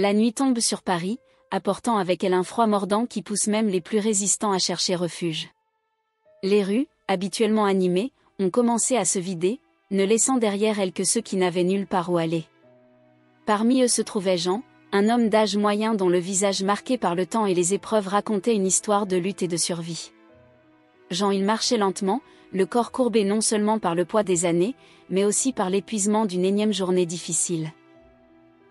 La nuit tombe sur Paris, apportant avec elle un froid mordant qui pousse même les plus résistants à chercher refuge. Les rues, habituellement animées, ont commencé à se vider, ne laissant derrière elles que ceux qui n'avaient nulle part où aller. Parmi eux se trouvait Jean, un homme d'âge moyen dont le visage marqué par le temps et les épreuves racontait une histoire de lutte et de survie. Jean il marchait lentement, le corps courbé non seulement par le poids des années, mais aussi par l'épuisement d'une énième journée difficile.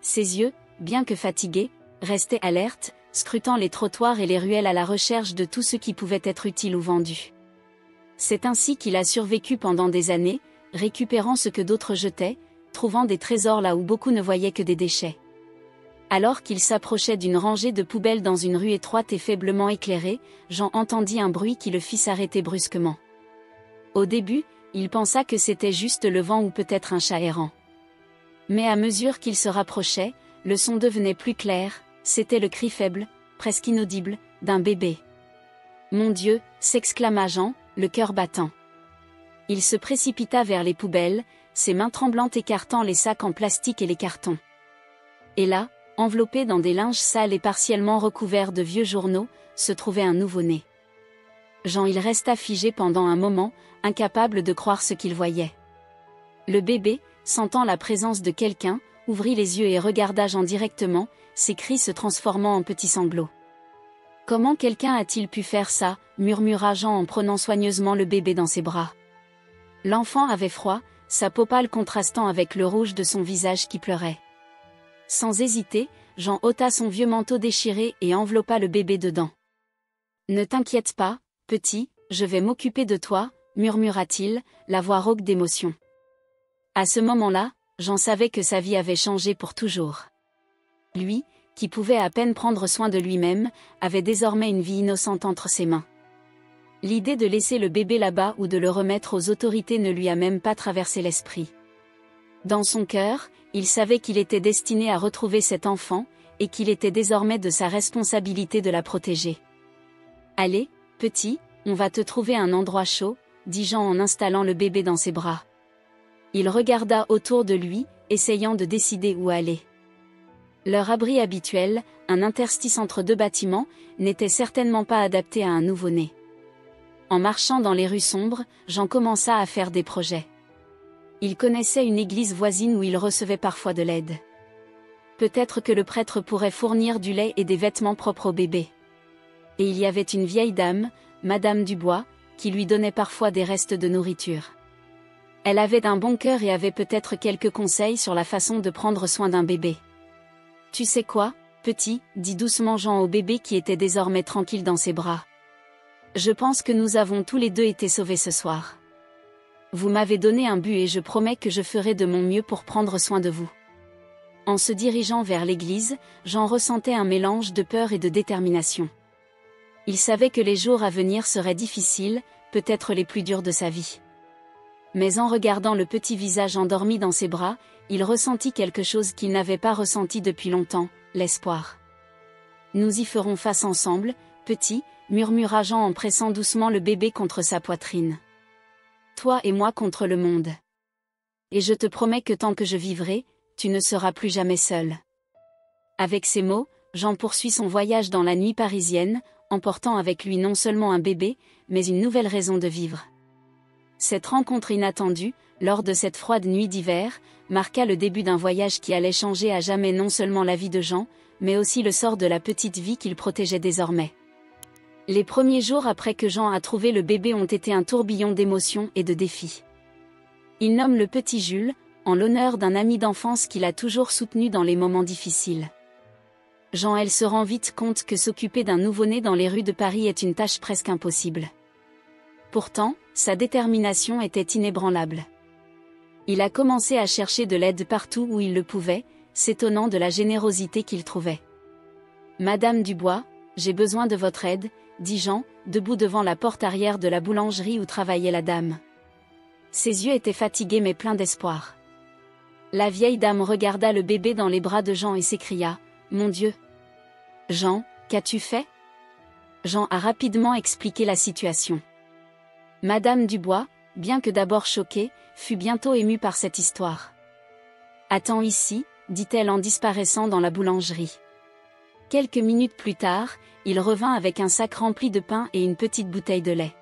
Ses yeux, bien que fatigués, restaient alertes, scrutant les trottoirs et les ruelles à la recherche de tout ce qui pouvait être utile ou vendu. C'est ainsi qu'il a survécu pendant des années, récupérant ce que d'autres jetaient, trouvant des trésors là où beaucoup ne voyaient que des déchets. Alors qu'il s'approchait d'une rangée de poubelles dans une rue étroite et faiblement éclairée, Jean entendit un bruit qui le fit s'arrêter brusquement. Au début, il pensa que c'était juste le vent ou peut-être un chat errant. Mais à mesure qu'il se rapprochait, le son devenait plus clair, c'était le cri faible, presque inaudible, d'un bébé. « Mon Dieu !» s'exclama Jean, le cœur battant. Il se précipita vers les poubelles, ses mains tremblantes écartant les sacs en plastique et les cartons. Et là, enveloppé dans des linges sales et partiellement recouverts de vieux journaux, se trouvait un nouveau-né. Jean il resta figé pendant un moment, incapable de croire ce qu'il voyait. Le bébé, sentant la présence de quelqu'un, ouvrit les yeux et regarda Jean directement, ses cris se transformant en petits sanglots. « Comment quelqu'un a-t-il pu faire ça ?» murmura Jean en prenant soigneusement le bébé dans ses bras. L'enfant avait froid, sa peau pâle contrastant avec le rouge de son visage qui pleurait. Sans hésiter, Jean ôta son vieux manteau déchiré et enveloppa le bébé dedans. « Ne t'inquiète pas, petit, je vais m'occuper de toi, » murmura-t-il, la voix rauque d'émotion. À ce moment-là, Jean savait que sa vie avait changé pour toujours. Lui, qui pouvait à peine prendre soin de lui-même, avait désormais une vie innocente entre ses mains. L'idée de laisser le bébé là-bas ou de le remettre aux autorités ne lui a même pas traversé l'esprit. Dans son cœur, il savait qu'il était destiné à retrouver cet enfant, et qu'il était désormais de sa responsabilité de la protéger. « Allez, petit, on va te trouver un endroit chaud, » dit Jean en installant le bébé dans ses bras. Il regarda autour de lui, essayant de décider où aller. Leur abri habituel, un interstice entre deux bâtiments, n'était certainement pas adapté à un nouveau-né. En marchant dans les rues sombres, Jean commença à faire des projets. Il connaissait une église voisine où il recevait parfois de l'aide. Peut-être que le prêtre pourrait fournir du lait et des vêtements propres au bébé. Et il y avait une vieille dame, Madame Dubois, qui lui donnait parfois des restes de nourriture. Elle avait un bon cœur et avait peut-être quelques conseils sur la façon de prendre soin d'un bébé. « Tu sais quoi, petit ?» dit doucement Jean au bébé qui était désormais tranquille dans ses bras. « Je pense que nous avons tous les deux été sauvés ce soir. Vous m'avez donné un but et je promets que je ferai de mon mieux pour prendre soin de vous. » En se dirigeant vers l'église, Jean ressentait un mélange de peur et de détermination. Il savait que les jours à venir seraient difficiles, peut-être les plus durs de sa vie. Mais en regardant le petit visage endormi dans ses bras, il ressentit quelque chose qu'il n'avait pas ressenti depuis longtemps, l'espoir. « Nous y ferons face ensemble, petit », murmura Jean en pressant doucement le bébé contre sa poitrine. « Toi et moi contre le monde. Et je te promets que tant que je vivrai, tu ne seras plus jamais seul. » Avec ces mots, Jean poursuit son voyage dans la nuit parisienne, emportant avec lui non seulement un bébé, mais une nouvelle raison de vivre. Cette rencontre inattendue, lors de cette froide nuit d'hiver, marqua le début d'un voyage qui allait changer à jamais non seulement la vie de Jean, mais aussi le sort de la petite vie qu'il protégeait désormais. Les premiers jours après que Jean a trouvé le bébé ont été un tourbillon d'émotions et de défis. Il nomme le petit Jules, en l'honneur d'un ami d'enfance qu'il a toujours soutenu dans les moments difficiles. Jean elle se rend vite compte que s'occuper d'un nouveau-né dans les rues de Paris est une tâche presque impossible. Pourtant, sa détermination était inébranlable. Il a commencé à chercher de l'aide partout où il le pouvait, s'étonnant de la générosité qu'il trouvait. « Madame Dubois, j'ai besoin de votre aide, » dit Jean, debout devant la porte arrière de la boulangerie où travaillait la dame. Ses yeux étaient fatigués mais pleins d'espoir. La vieille dame regarda le bébé dans les bras de Jean et s'écria « Mon Dieu !»« Jean, qu'as-tu fait ?» Jean a rapidement expliqué la situation. Madame Dubois, bien que d'abord choquée, fut bientôt émue par cette histoire. « Attends ici, dit-elle en disparaissant dans la boulangerie. Quelques minutes plus tard, il revint avec un sac rempli de pain et une petite bouteille de lait.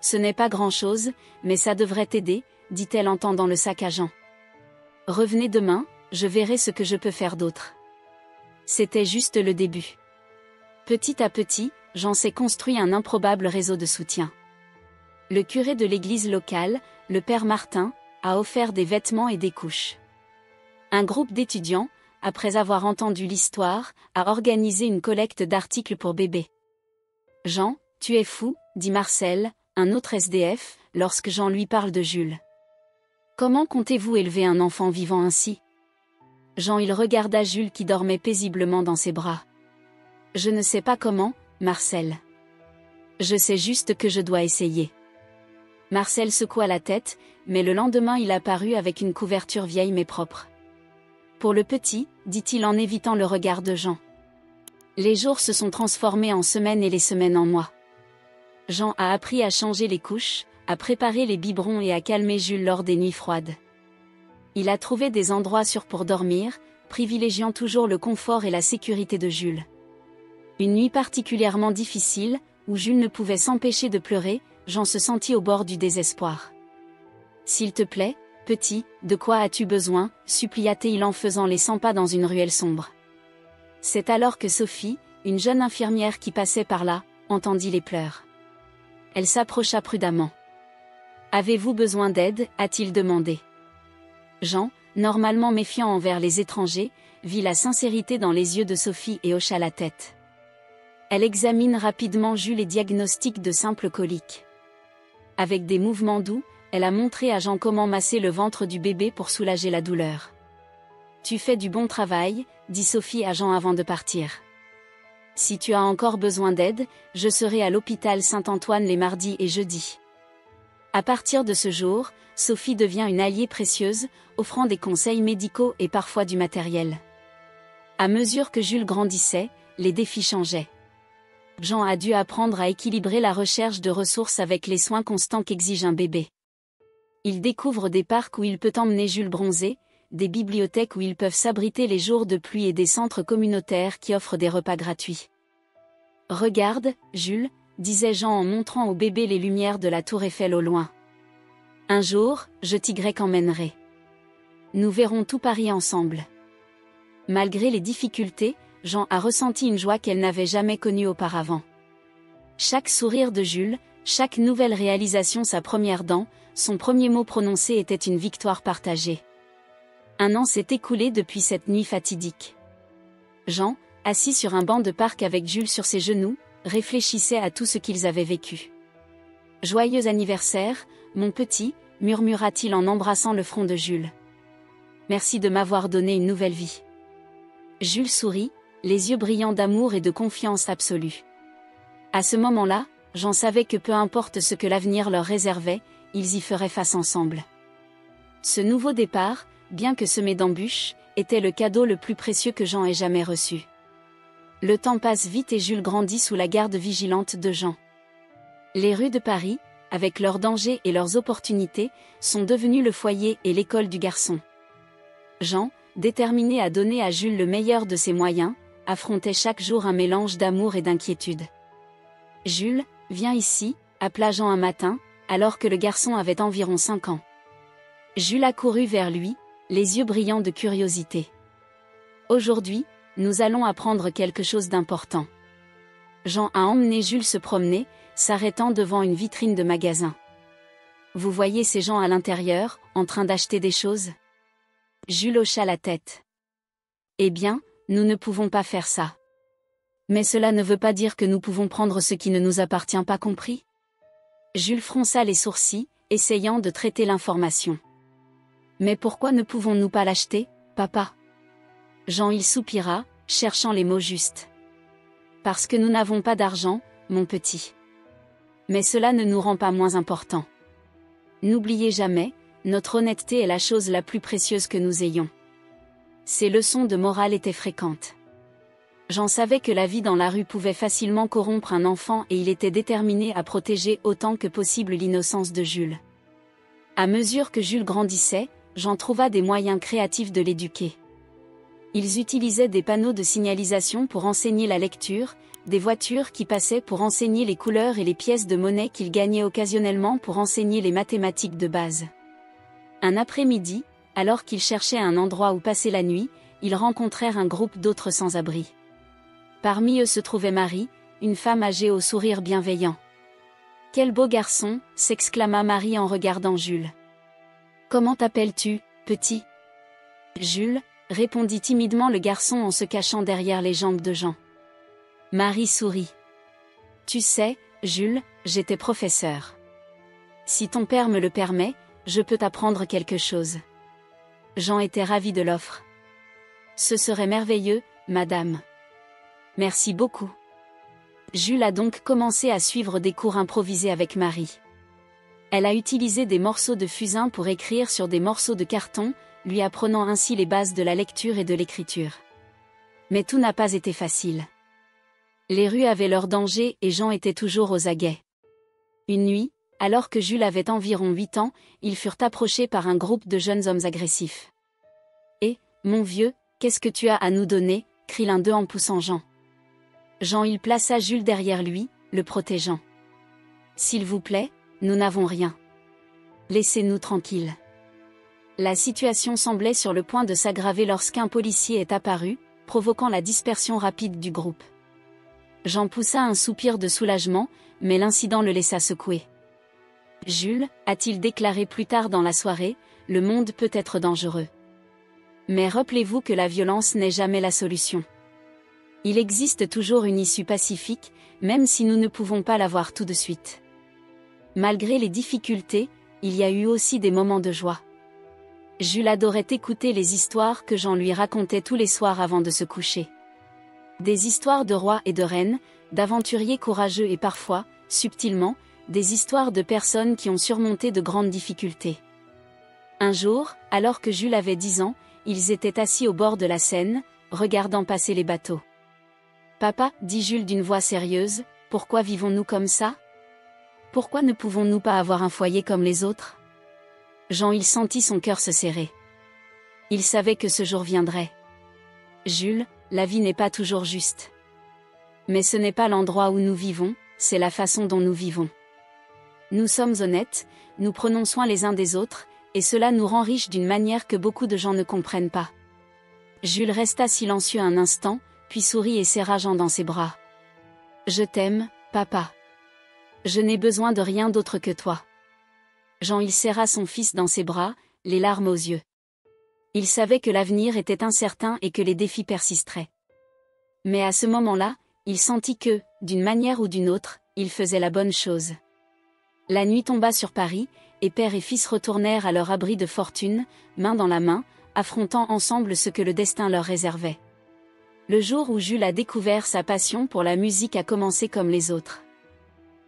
Ce n'est pas grand-chose, mais ça devrait t'aider, dit-elle en tendant le sac à Jean. Revenez demain, je verrai ce que je peux faire d'autre. C'était juste le début. Petit à petit, Jean s'est construit un improbable réseau de soutien. Le curé de l'église locale, le père Martin, a offert des vêtements et des couches. Un groupe d'étudiants, après avoir entendu l'histoire, a organisé une collecte d'articles pour bébés. Jean, tu es fou, dit Marcel, un autre SDF, lorsque Jean lui parle de Jules. Comment comptez-vous élever un enfant vivant ainsi? Jean il regarda Jules qui dormait paisiblement dans ses bras. Je ne sais pas comment, Marcel. Je sais juste que je dois essayer. Marcel secoua la tête, mais le lendemain il apparut avec une couverture vieille mais propre. Pour le petit, dit-il en évitant le regard de Jean. Les jours se sont transformés en semaines et les semaines en mois. Jean a appris à changer les couches, à préparer les biberons et à calmer Jules lors des nuits froides. Il a trouvé des endroits sûrs pour dormir, privilégiant toujours le confort et la sécurité de Jules. Une nuit particulièrement difficile, où Jules ne pouvait s'empêcher de pleurer, Jean se sentit au bord du désespoir. « S'il te plaît, petit, de quoi as-tu besoin ?» supplia-t-il en faisant les 100 pas dans une ruelle sombre. C'est alors que Sophie, une jeune infirmière qui passait par là, entendit les pleurs. Elle s'approcha prudemment. « Avez-vous besoin d'aide ?» a-t-il demandé. Jean, normalement méfiant envers les étrangers, vit la sincérité dans les yeux de Sophie et hocha la tête. Elle examine rapidement Jules et diagnostique de simples coliques. Avec des mouvements doux, elle a montré à Jean comment masser le ventre du bébé pour soulager la douleur. « Tu fais du bon travail », dit Sophie à Jean avant de partir. « Si tu as encore besoin d'aide, je serai à l'hôpital Saint-Antoine les mardis et jeudis. » À partir de ce jour, Sophie devient une alliée précieuse, offrant des conseils médicaux et parfois du matériel. À mesure que Jules grandissait, les défis changeaient. Jean a dû apprendre à équilibrer la recherche de ressources avec les soins constants qu'exige un bébé. Il découvre des parcs où il peut emmener Jules bronzer, des bibliothèques où ils peuvent s'abriter les jours de pluie et des centres communautaires qui offrent des repas gratuits. « Regarde, Jules », disait Jean en montrant au bébé les lumières de la tour Eiffel au loin. « Un jour, je t'y emmènerai. Nous verrons tout Paris ensemble. » Malgré les difficultés, Jean a ressenti une joie qu'elle n'avait jamais connue auparavant. Chaque sourire de Jules, chaque nouvelle réalisation, sa première dent, son premier mot prononcé était une victoire partagée. Un an s'est écoulé depuis cette nuit fatidique. Jean, assis sur un banc de parc avec Jules sur ses genoux, réfléchissait à tout ce qu'ils avaient vécu. « Joyeux anniversaire, mon petit », murmura-t-il en embrassant le front de Jules. « Merci de m'avoir donné une nouvelle vie. » Jules sourit, les yeux brillants d'amour et de confiance absolue. À ce moment-là, Jean savait que peu importe ce que l'avenir leur réservait, ils y feraient face ensemble. Ce nouveau départ, bien que semé d'embûches, était le cadeau le plus précieux que Jean ait jamais reçu. Le temps passe vite et Jules grandit sous la garde vigilante de Jean. Les rues de Paris, avec leurs dangers et leurs opportunités, sont devenues le foyer et l'école du garçon. Jean, déterminé à donner à Jules le meilleur de ses moyens, affrontait chaque jour un mélange d'amour et d'inquiétude. « Jules, viens ici », appela Jean un matin, alors que le garçon avait environ 5 ans. Jules accourut vers lui, les yeux brillants de curiosité. « Aujourd'hui, nous allons apprendre quelque chose d'important. » Jean a emmené Jules se promener, s'arrêtant devant une vitrine de magasin. « Vous voyez ces gens à l'intérieur, en train d'acheter des choses ?» Jules hocha la tête. « Eh bien, nous ne pouvons pas faire ça. Mais cela ne veut pas dire que nous pouvons prendre ce qui ne nous appartient pas, compris ?» Jules fronça les sourcils, essayant de traiter l'information. « Mais pourquoi ne pouvons-nous pas l'acheter, papa ?» Jean il soupira, cherchant les mots justes. « Parce que nous n'avons pas d'argent, mon petit. Mais cela ne nous rend pas moins importants. N'oubliez jamais, notre honnêteté est la chose la plus précieuse que nous ayons. » Ces leçons de morale étaient fréquentes. Jean savait que la vie dans la rue pouvait facilement corrompre un enfant et il était déterminé à protéger autant que possible l'innocence de Jules. À mesure que Jules grandissait, Jean trouva des moyens créatifs de l'éduquer. Ils utilisaient des panneaux de signalisation pour enseigner la lecture, des voitures qui passaient pour enseigner les couleurs et les pièces de monnaie qu'ils gagnaient occasionnellement pour enseigner les mathématiques de base. Un après-midi, alors qu'ils cherchaient un endroit où passer la nuit, ils rencontrèrent un groupe d'autres sans-abri. Parmi eux se trouvait Marie, une femme âgée au sourire bienveillant. « Quel beau garçon !» s'exclama Marie en regardant Jules. « Comment t'appelles-tu, petit ?» « Jules », répondit timidement le garçon en se cachant derrière les jambes de Jean. Marie sourit. « Tu sais, Jules, j'étais professeur. Si ton père me le permet, je peux t'apprendre quelque chose. » Jean était ravi de l'offre. « Ce serait merveilleux, madame. » « Merci beaucoup. » Jules a donc commencé à suivre des cours improvisés avec Marie. Elle a utilisé des morceaux de fusain pour écrire sur des morceaux de carton, lui apprenant ainsi les bases de la lecture et de l'écriture. Mais tout n'a pas été facile. Les rues avaient leurs dangers et Jean était toujours aux aguets. Une nuit, alors que Jules avait environ 8 ans, ils furent approchés par un groupe de jeunes hommes agressifs. « Eh, mon vieux, qu'est-ce que tu as à nous donner ?» crie l'un d'eux en poussant Jean. Jean il plaça Jules derrière lui, le protégeant. « S'il vous plaît, nous n'avons rien. Laissez-nous tranquilles. » La situation semblait sur le point de s'aggraver lorsqu'un policier est apparu, provoquant la dispersion rapide du groupe. Jean poussa un soupir de soulagement, mais l'incident le laissa secoué. « Jules, a-t-il déclaré plus tard dans la soirée, le monde peut être dangereux. Mais rappelez-vous que la violence n'est jamais la solution. Il existe toujours une issue pacifique, même si nous ne pouvons pas la voir tout de suite. Malgré les difficultés, il y a eu aussi des moments de joie. » Jules adorait écouter les histoires que Jean lui racontait tous les soirs avant de se coucher. Des histoires de rois et de reines, d'aventuriers courageux et parfois, subtilement, des histoires de personnes qui ont surmonté de grandes difficultés. Un jour, alors que Jules avait 10 ans, ils étaient assis au bord de la Seine, regardant passer les bateaux. « Papa, » dit Jules d'une voix sérieuse, « pourquoi vivons-nous comme ça? Pourquoi ne pouvons-nous pas avoir un foyer comme les autres ?» Jean il sentit son cœur se serrer. Il savait que ce jour viendrait. « Jules, la vie n'est pas toujours juste. Mais ce n'est pas l'endroit où nous vivons, c'est la façon dont nous vivons. Nous sommes honnêtes, nous prenons soin les uns des autres, et cela nous rend riches d'une manière que beaucoup de gens ne comprennent pas. » Jules resta silencieux un instant, puis sourit et serra Jean dans ses bras. « Je t'aime, papa. Je n'ai besoin de rien d'autre que toi. » Jean il serra son fils dans ses bras, les larmes aux yeux. Il savait que l'avenir était incertain et que les défis persisteraient. Mais à ce moment-là, il sentit que, d'une manière ou d'une autre, il faisait la bonne chose. La nuit tomba sur Paris, et père et fils retournèrent à leur abri de fortune, main dans la main, affrontant ensemble ce que le destin leur réservait. Le jour où Jules a découvert sa passion pour la musique a commencé comme les autres.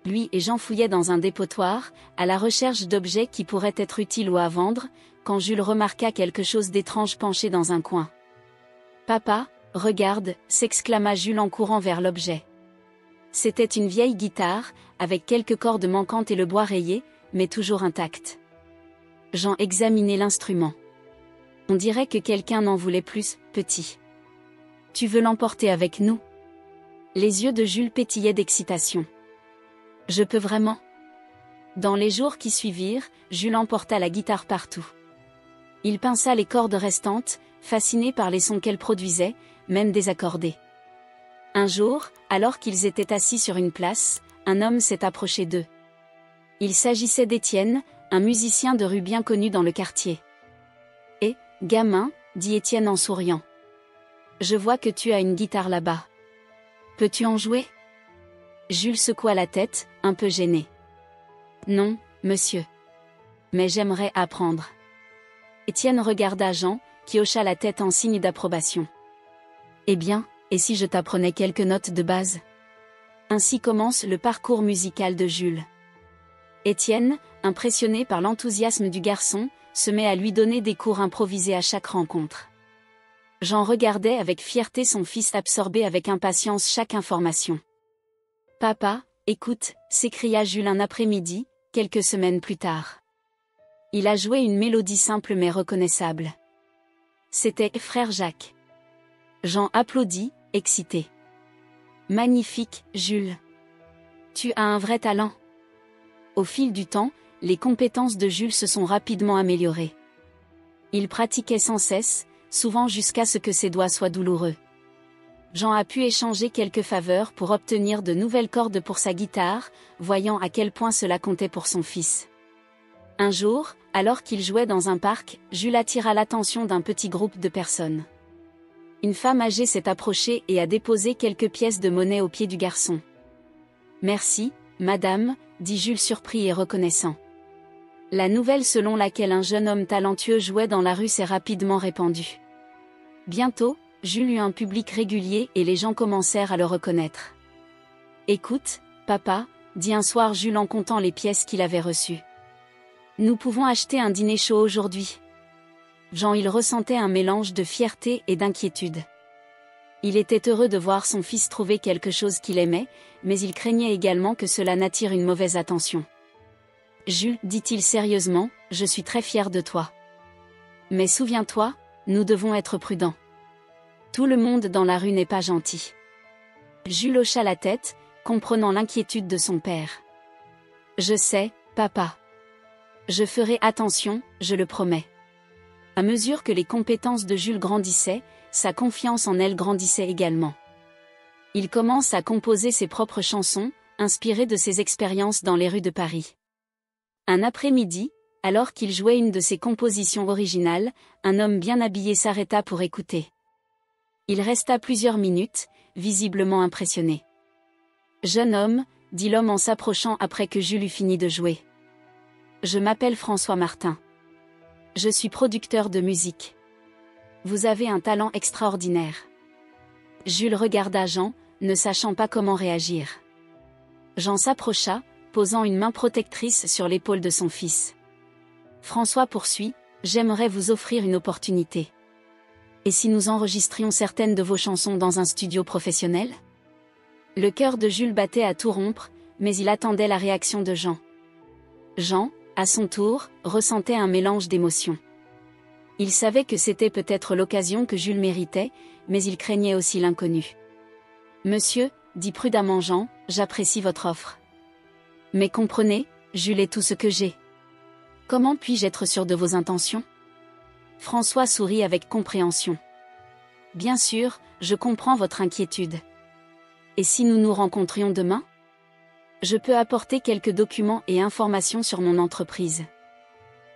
Lui et Jean fouillaient dans un dépotoir, à la recherche d'objets qui pourraient être utiles ou à vendre, quand Jules remarqua quelque chose d'étrange penché dans un coin. « Papa, regarde !» s'exclama Jules en courant vers l'objet. C'était une vieille guitare, avec quelques cordes manquantes et le bois rayé, mais toujours intact. Jean examinait l'instrument. On dirait que quelqu'un n'en voulait plus, petit. « Tu veux l'emporter avec nous ?» Les yeux de Jules pétillaient d'excitation. « Je peux vraiment ?» Dans les jours qui suivirent, Jules emporta la guitare partout. Il pinça les cordes restantes, fasciné par les sons qu'elle produisait, même désaccordés. Un jour, alors qu'ils étaient assis sur une place, un homme s'est approché d'eux. Il s'agissait d'Étienne, un musicien de rue bien connu dans le quartier. « Eh, gamin, » dit Étienne en souriant. « Je vois que tu as une guitare là-bas. Peux-tu en jouer ?» Jules secoua la tête, un peu gêné. « Non, monsieur. Mais j'aimerais apprendre. » Étienne regarda Jean, qui hocha la tête en signe d'approbation. « Eh bien, et si je t'apprenais quelques notes de base ?» Ainsi commence le parcours musical de Jules. Étienne, impressionné par l'enthousiasme du garçon, se met à lui donner des cours improvisés à chaque rencontre. Jean regardait avec fierté son fils absorber avec impatience chaque information. « Papa, écoute !» s'écria Jules un après-midi, quelques semaines plus tard. Il a joué une mélodie simple mais reconnaissable. C'était « Frère Jacques ». Jean applaudit, excité. Magnifique, Jules. Tu as un vrai talent. Au fil du temps, les compétences de Jules se sont rapidement améliorées. Il pratiquait sans cesse, souvent jusqu'à ce que ses doigts soient douloureux. Jean a pu échanger quelques faveurs pour obtenir de nouvelles cordes pour sa guitare, voyant à quel point cela comptait pour son fils. Un jour, alors qu'il jouait dans un parc, Jules attira l'attention d'un petit groupe de personnes. Une femme âgée s'est approchée et a déposé quelques pièces de monnaie aux pieds du garçon. « Merci, madame », dit Jules surpris et reconnaissant. La nouvelle selon laquelle un jeune homme talentueux jouait dans la rue s'est rapidement répandue. Bientôt, Jules eut un public régulier et les gens commencèrent à le reconnaître. « Écoute, papa », dit un soir Jules en comptant les pièces qu'il avait reçues. « Nous pouvons acheter un dîner chaud aujourd'hui. » Jean il ressentait un mélange de fierté et d'inquiétude. Il était heureux de voir son fils trouver quelque chose qu'il aimait, mais il craignait également que cela n'attire une mauvaise attention. « Jules, dit-il sérieusement, je suis très fier de toi. Mais souviens-toi, nous devons être prudents. Tout le monde dans la rue n'est pas gentil. » Jules hocha la tête, comprenant l'inquiétude de son père. « Je sais, papa. Je ferai attention, je le promets. » À mesure que les compétences de Jules grandissaient, sa confiance en elle grandissait également. Il commence à composer ses propres chansons, inspirées de ses expériences dans les rues de Paris. Un après-midi, alors qu'il jouait une de ses compositions originales, un homme bien habillé s'arrêta pour écouter. Il resta plusieurs minutes, visiblement impressionné. « Jeune homme, » dit l'homme en s'approchant après que Jules eut fini de jouer. « Je m'appelle François Martin. Je suis producteur de musique. Vous avez un talent extraordinaire. » Jules regarda Jean, ne sachant pas comment réagir. Jean s'approcha, posant une main protectrice sur l'épaule de son fils. François poursuit, « J'aimerais vous offrir une opportunité. Et si nous enregistrions certaines de vos chansons dans un studio professionnel ?» Le cœur de Jules battait à tout rompre, mais il attendait la réaction de Jean. Jean, à son tour, ressentait un mélange d'émotions. Il savait que c'était peut-être l'occasion que Jules méritait, mais il craignait aussi l'inconnu. « Monsieur, » dit prudemment Jean, « j'apprécie votre offre. Mais comprenez, Jules est tout ce que j'ai. Comment puis-je être sûr de vos intentions ?» François sourit avec compréhension. « Bien sûr, je comprends votre inquiétude. Et si nous nous rencontrions demain ? Je peux apporter quelques documents et informations sur mon entreprise.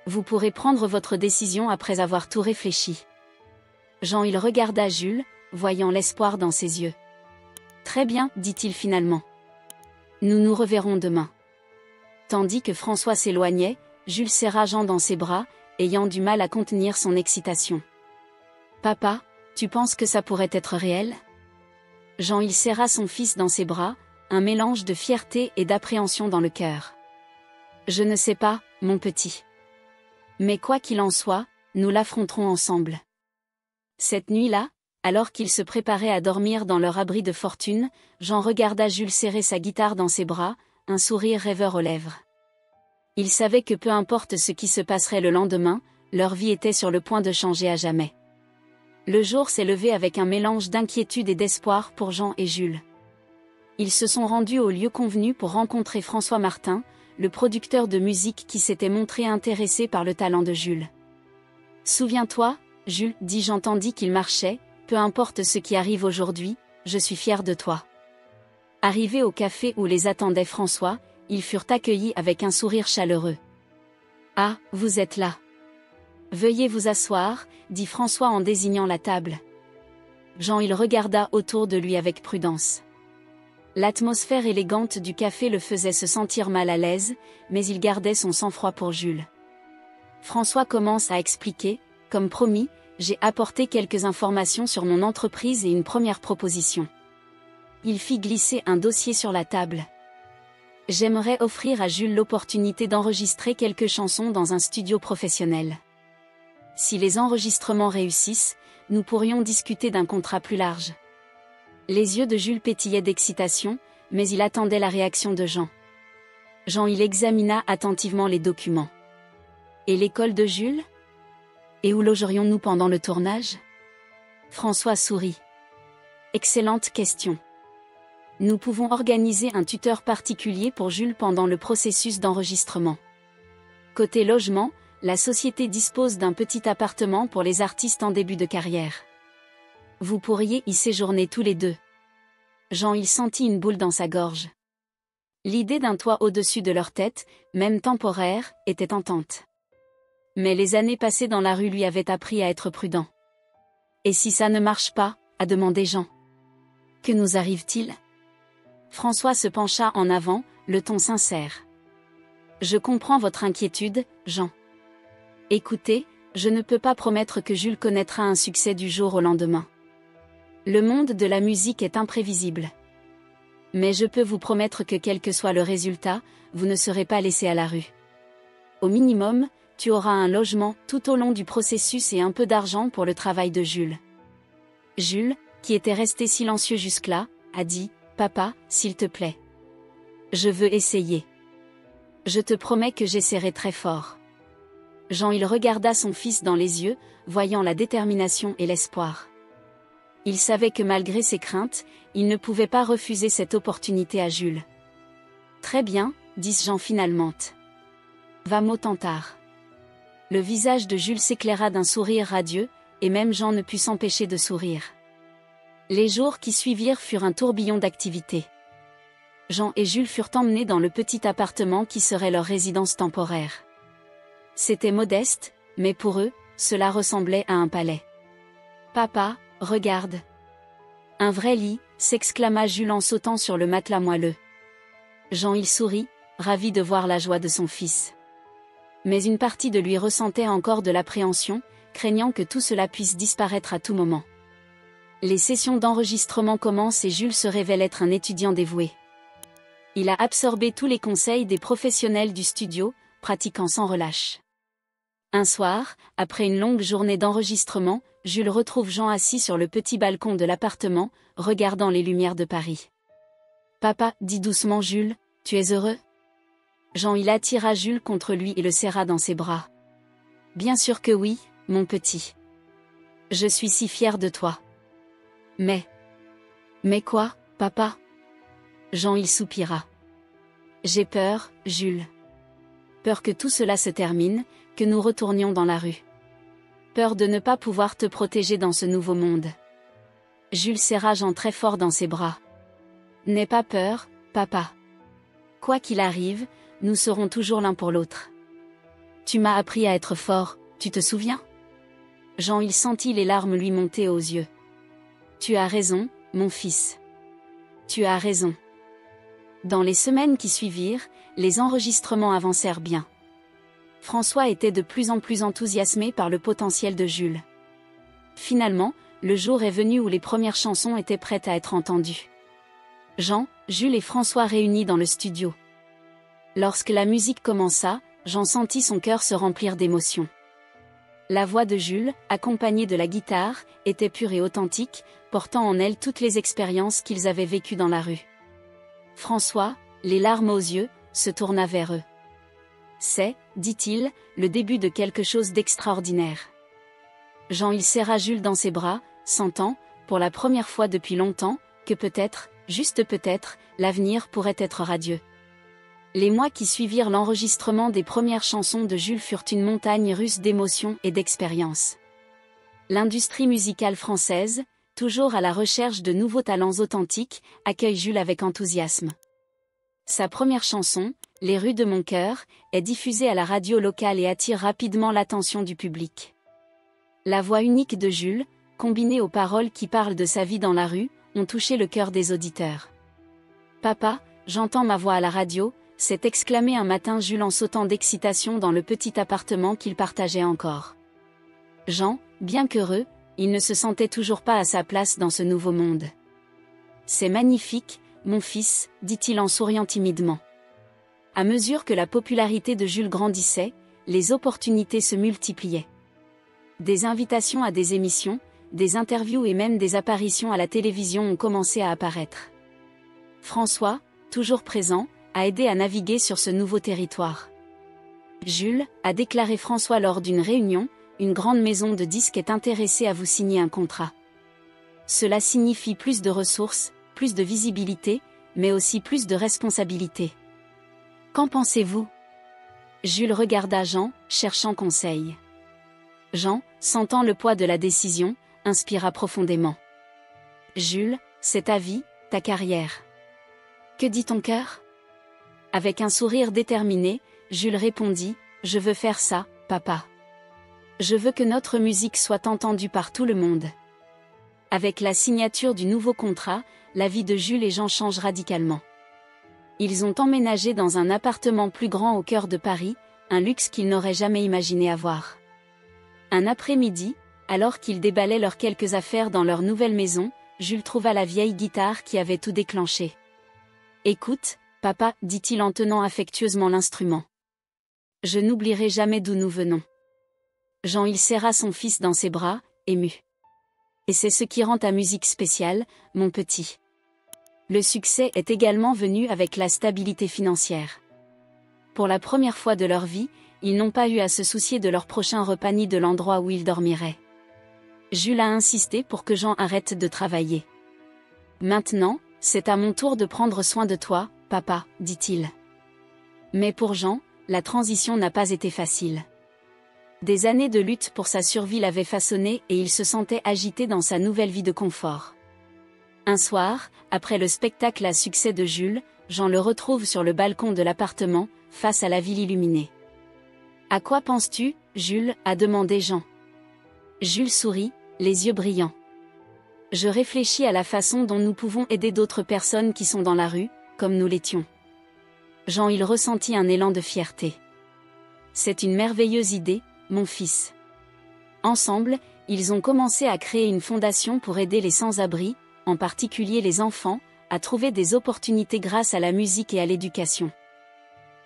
Vous pourrez prendre votre décision après avoir tout réfléchi. » Jean il regarda Jules, voyant l'espoir dans ses yeux. « Très bien, dit-il finalement. Nous nous reverrons demain. » Tandis que François s'éloignait, Jules serra Jean dans ses bras, ayant du mal à contenir son excitation. « Papa, tu penses que ça pourrait être réel ?» Jean il serra son fils dans ses bras, un mélange de fierté et d'appréhension dans le cœur. « Je ne sais pas, mon petit. Mais quoi qu'il en soit, nous l'affronterons ensemble. » Cette nuit-là, alors qu'ils se préparaient à dormir dans leur abri de fortune, Jean regarda Jules serrer sa guitare dans ses bras, un sourire rêveur aux lèvres. Il savait que peu importe ce qui se passerait le lendemain, leur vie était sur le point de changer à jamais. Le jour s'est levé avec un mélange d'inquiétude et d'espoir pour Jean et Jules. Ils se sont rendus au lieu convenu pour rencontrer François Martin, le producteur de musique qui s'était montré intéressé par le talent de Jules. « Souviens-toi, Jules, dit Jean tandis qu'il marchait, peu importe ce qui arrive aujourd'hui, je suis fier de toi. » Arrivés au café où les attendait François, ils furent accueillis avec un sourire chaleureux. « Ah, vous êtes là. Veuillez vous asseoir, » dit François en désignant la table. Jean il regarda autour de lui avec prudence. L'atmosphère élégante du café le faisait se sentir mal à l'aise, mais il gardait son sang-froid pour Jules. François commence à expliquer, « Comme promis, j'ai apporté quelques informations sur mon entreprise et une première proposition. » Il fit glisser un dossier sur la table. « J'aimerais offrir à Jules l'opportunité d'enregistrer quelques chansons dans un studio professionnel. Si les enregistrements réussissent, nous pourrions discuter d'un contrat plus large. » Les yeux de Jules pétillaient d'excitation, mais il attendait la réaction de Jean. Jean il examina attentivement les documents. « Et l'école de Jules ? Et où logerions-nous pendant le tournage ?» François sourit. Excellente question. Nous pouvons organiser un tuteur particulier pour Jules pendant le processus d'enregistrement. Côté logement, la société dispose d'un petit appartement pour les artistes en début de carrière. Vous pourriez y séjourner tous les deux. Jean il sentit une boule dans sa gorge. L'idée d'un toit au-dessus de leur tête, même temporaire, était tentante. Mais les années passées dans la rue lui avaient appris à être prudent. Et si ça ne marche pas, a demandé Jean. Que nous arrive-t-il? François se pencha en avant, le ton sincère. Je comprends votre inquiétude, Jean. Écoutez, je ne peux pas promettre que Jules connaîtra un succès du jour au lendemain. Le monde de la musique est imprévisible. Mais je peux vous promettre que quel que soit le résultat, vous ne serez pas laissé à la rue. Au minimum, tu auras un logement tout au long du processus et un peu d'argent pour le travail de Jules. Jules, qui était resté silencieux jusque-là, a dit « Papa, s'il te plaît. Je veux essayer. Je te promets que j'essaierai très fort. » Jean il regarda son fils dans les yeux, voyant la détermination et l'espoir. Il savait que malgré ses craintes, il ne pouvait pas refuser cette opportunité à Jules. « Très bien, dit Jean finalement. Va-m'au tantard. » Le visage de Jules s'éclaira d'un sourire radieux, et même Jean ne put s'empêcher de sourire. Les jours qui suivirent furent un tourbillon d'activités. Jean et Jules furent emmenés dans le petit appartement qui serait leur résidence temporaire. C'était modeste, mais pour eux, cela ressemblait à un palais. « Papa, regarde. Un vrai lit », s'exclama Jules en sautant sur le matelas moelleux. Jean il sourit, ravi de voir la joie de son fils. Mais une partie de lui ressentait encore de l'appréhension, craignant que tout cela puisse disparaître à tout moment. Les sessions d'enregistrement commencent et Jules se révèle être un étudiant dévoué. Il a absorbé tous les conseils des professionnels du studio, pratiquant sans relâche. Un soir, après une longue journée d'enregistrement, Jules retrouve Jean assis sur le petit balcon de l'appartement, regardant les lumières de Paris. « Papa, dit doucement Jules, tu es heureux ?» Jean il attira Jules contre lui et le serra dans ses bras. « Bien sûr que oui, mon petit. Je suis si fier de toi. » « Mais quoi, papa ?» Jean il soupira. « J'ai peur, Jules. Peur que tout cela se termine, que nous retournions dans la rue. Peur de ne pas pouvoir te protéger dans ce nouveau monde. » Jules serra Jean très fort dans ses bras. « N'aie pas peur, papa. Quoi qu'il arrive, nous serons toujours l'un pour l'autre. Tu m'as appris à être fort, tu te souviens ?» Jean il sentit les larmes lui monter aux yeux. « Tu as raison, mon fils. Tu as raison. » Dans les semaines qui suivirent, les enregistrements avancèrent bien. François était de plus en plus enthousiasmé par le potentiel de Jules. Finalement, le jour est venu où les premières chansons étaient prêtes à être entendues. Jean, Jules et François réunis dans le studio. Lorsque la musique commença, Jean sentit son cœur se remplir d'émotion. La voix de Jules, accompagnée de la guitare, était pure et authentique, portant en elle toutes les expériences qu'ils avaient vécues dans la rue. François, les larmes aux yeux, se tourna vers eux. « C'est, dit-il, le début de quelque chose d'extraordinaire. » Jean il serra Jules dans ses bras, sentant, pour la première fois depuis longtemps, que peut-être, juste peut-être, l'avenir pourrait être radieux. Les mois qui suivirent l'enregistrement des premières chansons de Jules furent une montagne russe d'émotions et d'expériences. L'industrie musicale française, toujours à la recherche de nouveaux talents authentiques, accueille Jules avec enthousiasme. Sa première chanson, « Les rues de mon cœur », est diffusée à la radio locale et attire rapidement l'attention du public. La voix unique de Jules, combinée aux paroles qui parlent de sa vie dans la rue, ont touché le cœur des auditeurs. « Papa, j'entends ma voix à la radio », s'est exclamé un matin Jules en sautant d'excitation dans le petit appartement qu'il partageait encore. Jean, bien qu'heureux, il ne se sentait toujours pas à sa place dans ce nouveau monde. « C'est magnifique, mon fils, dit-il en souriant timidement. » À mesure que la popularité de Jules grandissait, les opportunités se multipliaient. Des invitations à des émissions, des interviews et même des apparitions à la télévision ont commencé à apparaître. François, toujours présent, a aidé à naviguer sur ce nouveau territoire. Jules, a déclaré François lors d'une réunion, une grande maison de disques est intéressée à vous signer un contrat. Cela signifie plus de ressources, plus de visibilité, mais aussi plus de responsabilité. Qu'en pensez-vous? Jules regarda Jean, cherchant conseil. Jean, sentant le poids de la décision, inspira profondément. Jules, c'est ta vie, ta carrière. Que dit ton cœur? Avec un sourire déterminé, Jules répondit, je veux faire ça, papa. Je veux que notre musique soit entendue par tout le monde. Avec la signature du nouveau contrat, la vie de Jules et Jean change radicalement. Ils ont emménagé dans un appartement plus grand au cœur de Paris, un luxe qu'ils n'auraient jamais imaginé avoir. Un après-midi, alors qu'ils déballaient leurs quelques affaires dans leur nouvelle maison, Jules trouva la vieille guitare qui avait tout déclenché. « Écoute, papa, dit-il en tenant affectueusement l'instrument. Je n'oublierai jamais d'où nous venons. » Jean il serra son fils dans ses bras, ému. « Et c'est ce qui rend ta musique spéciale, mon petit. » Le succès est également venu avec la stabilité financière. Pour la première fois de leur vie, ils n'ont pas eu à se soucier de leur prochain repas ni de l'endroit où ils dormiraient. Jules a insisté pour que Jean arrête de travailler. « Maintenant, c'est à mon tour de prendre soin de toi, papa, dit-il. » Mais pour Jean, la transition n'a pas été facile. Des années de lutte pour sa survie l'avaient façonné et il se sentait agité dans sa nouvelle vie de confort. Un soir, après le spectacle à succès de Jules, Jean le retrouve sur le balcon de l'appartement, face à la ville illuminée. « À quoi penses-tu, Jules ?» a demandé Jean. Jules sourit, les yeux brillants. « Je réfléchis à la façon dont nous pouvons aider d'autres personnes qui sont dans la rue, comme nous l'étions. » Jean il ressentit un élan de fierté. « C'est une merveilleuse idée, mon fils. » Ensemble, ils ont commencé à créer une fondation pour aider les sans-abri, en particulier les enfants, à trouver des opportunités grâce à la musique et à l'éducation.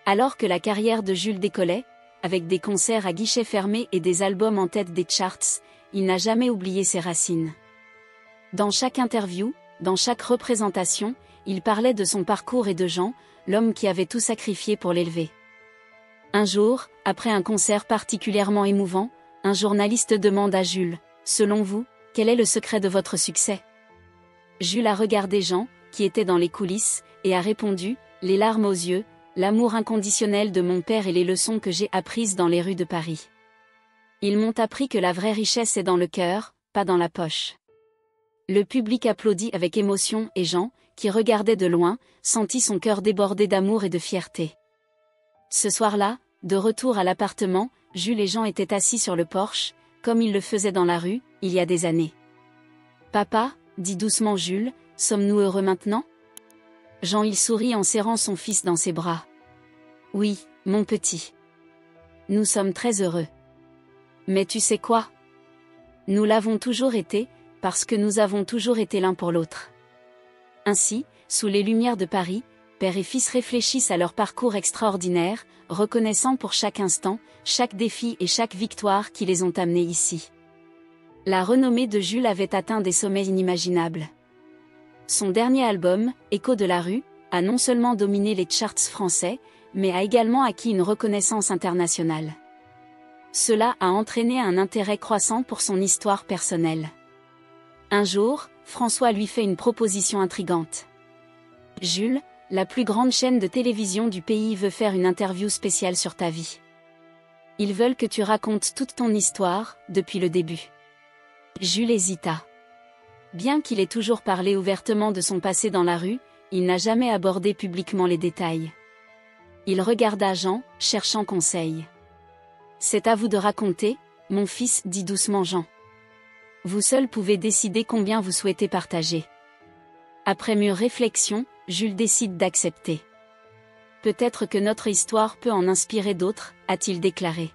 Alors que la carrière de Jules décollait, avec des concerts à guichets fermés et des albums en tête des charts, il n'a jamais oublié ses racines. Dans chaque interview, dans chaque représentation, il parlait de son parcours et de Jean, l'homme qui avait tout sacrifié pour l'élever. Un jour, après un concert particulièrement émouvant, un journaliste demande à Jules, « Selon vous, quel est le secret de votre succès ?» Jules a regardé Jean, qui était dans les coulisses, et a répondu, les larmes aux yeux, l'amour inconditionnel de mon père et les leçons que j'ai apprises dans les rues de Paris. Ils m'ont appris que la vraie richesse est dans le cœur, pas dans la poche. Le public applaudit avec émotion et Jean, qui regardait de loin, sentit son cœur déborder d'amour et de fierté. Ce soir-là, de retour à l'appartement, Jules et Jean étaient assis sur le porche, comme ils le faisaient dans la rue, il y a des années. « Papa, dit doucement Jules, sommes-nous heureux maintenant ?» Jean il sourit en serrant son fils dans ses bras. « Oui, mon petit. Nous sommes très heureux. Mais tu sais quoi? Nous l'avons toujours été, parce que nous avons toujours été l'un pour l'autre. » Ainsi, sous les lumières de Paris, père et fils réfléchissent à leur parcours extraordinaire, reconnaissant pour chaque instant, chaque défi et chaque victoire qui les ont amenés ici. La renommée de Jules avait atteint des sommets inimaginables. Son dernier album, Écho de la rue, a non seulement dominé les charts français, mais a également acquis une reconnaissance internationale. Cela a entraîné un intérêt croissant pour son histoire personnelle. Un jour, François lui fait une proposition intrigante. « Jules, la plus grande chaîne de télévision du pays veut faire une interview spéciale sur ta vie. Ils veulent que tu racontes toute ton histoire, depuis le début. » Jules hésita. Bien qu'il ait toujours parlé ouvertement de son passé dans la rue, il n'a jamais abordé publiquement les détails. Il regarda Jean, cherchant conseil. « C'est à vous de raconter, mon fils, dit doucement Jean. Vous seul pouvez décider combien vous souhaitez partager. » Après mûre réflexion, Jules décide d'accepter. « Peut-être que notre histoire peut en inspirer d'autres, a-t-il déclaré.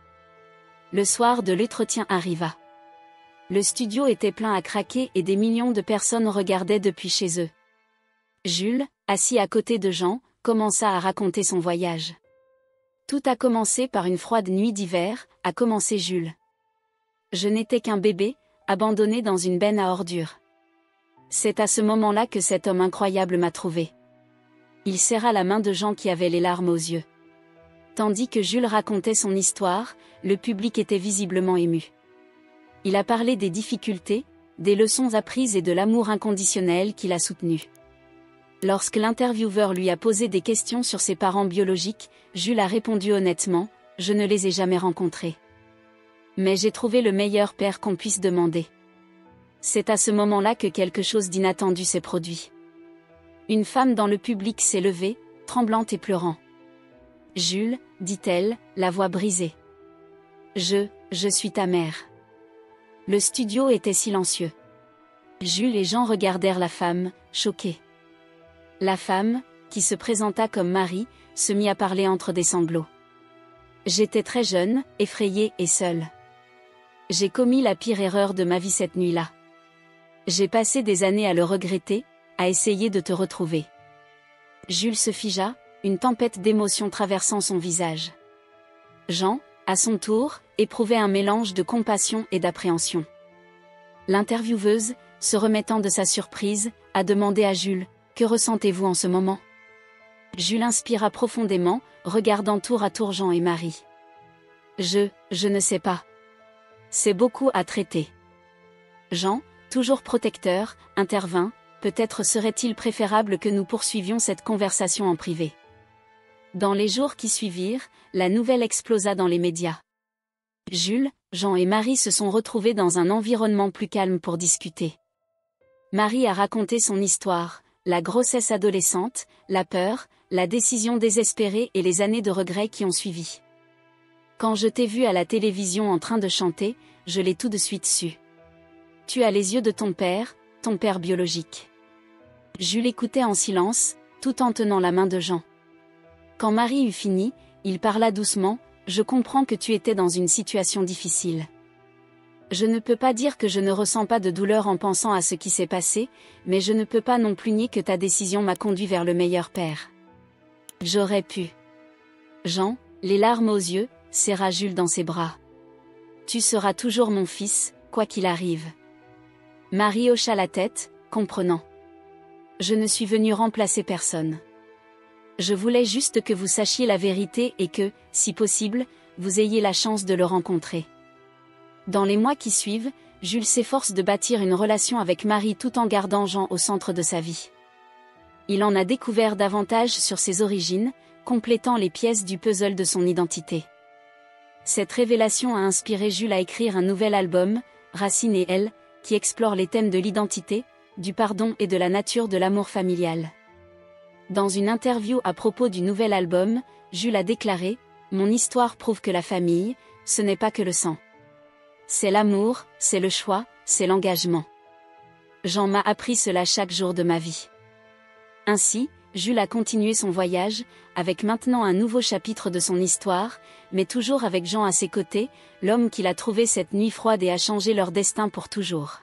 Le soir de l'entretien arriva. Le studio était plein à craquer et des millions de personnes regardaient depuis chez eux. Jules, assis à côté de Jean, commença à raconter son voyage. « Tout a commencé par une froide nuit d'hiver, a commencé Jules. Je n'étais qu'un bébé, abandonné dans une benne à ordures. C'est à ce moment-là que cet homme incroyable m'a trouvé. » Il serra la main de Jean qui avait les larmes aux yeux. Tandis que Jules racontait son histoire, le public était visiblement ému. Il a parlé des difficultés, des leçons apprises et de l'amour inconditionnel qui l'a soutenu. Lorsque l'intervieweur lui a posé des questions sur ses parents biologiques, Jules a répondu honnêtement, « Je ne les ai jamais rencontrés. Mais j'ai trouvé le meilleur père qu'on puisse demander. » C'est à ce moment-là que quelque chose d'inattendu s'est produit. Une femme dans le public s'est levée, tremblante et pleurant. « Jules, dit-elle, la voix brisée. Je suis ta mère. » Le studio était silencieux. Jules et Jean regardèrent la femme, choqués. La femme, qui se présenta comme Marie, se mit à parler entre des sanglots. « J'étais très jeune, effrayée et seule. J'ai commis la pire erreur de ma vie cette nuit-là. J'ai passé des années à le regretter, à essayer de te retrouver. » Jules se figea, une tempête d'émotions traversant son visage. Jean, à son tour, éprouvait un mélange de compassion et d'appréhension. L'intervieweuse, se remettant de sa surprise, a demandé à Jules, « Que ressentez-vous en ce moment ?» Jules inspira profondément, regardant tour à tour Jean et Marie. « Je ne sais pas. C'est beaucoup à traiter. » Jean, toujours protecteur, intervint, « Peut-être serait-il préférable que nous poursuivions cette conversation en privé. » Dans les jours qui suivirent, la nouvelle explosa dans les médias. Jules, Jean et Marie se sont retrouvés dans un environnement plus calme pour discuter. Marie a raconté son histoire, la grossesse adolescente, la peur, la décision désespérée et les années de regrets qui ont suivi. « Quand je t'ai vu à la télévision en train de chanter, je l'ai tout de suite su. Tu as les yeux de ton père biologique. » Jules écoutait en silence, tout en tenant la main de Jean. Quand Marie eut fini, il parla doucement, « Je comprends que tu étais dans une situation difficile. Je ne peux pas dire que je ne ressens pas de douleur en pensant à ce qui s'est passé, mais je ne peux pas non plus nier que ta décision m'a conduit vers le meilleur père. J'aurais pu. » Jean, les larmes aux yeux, serra Jules dans ses bras. « Tu seras toujours mon fils, quoi qu'il arrive. » Marie hocha la tête, comprenant. « Je ne suis venue remplacer personne. Je voulais juste que vous sachiez la vérité et que, si possible, vous ayez la chance de le rencontrer. » Dans les mois qui suivent, Jules s'efforce de bâtir une relation avec Marie tout en gardant Jean au centre de sa vie. Il en a découvert davantage sur ses origines, complétant les pièces du puzzle de son identité. Cette révélation a inspiré Jules à écrire un nouvel album, Racine et elle, qui explore les thèmes de l'identité, du pardon et de la nature de l'amour familial. Dans une interview à propos du nouvel album, Jules a déclaré « Mon histoire prouve que la famille, ce n'est pas que le sang. C'est l'amour, c'est le choix, c'est l'engagement. Jean m'a appris cela chaque jour de ma vie. » Ainsi, Jules a continué son voyage, avec maintenant un nouveau chapitre de son histoire, mais toujours avec Jean à ses côtés, l'homme qu'il a trouvé cette nuit froide et a changé leur destin pour toujours.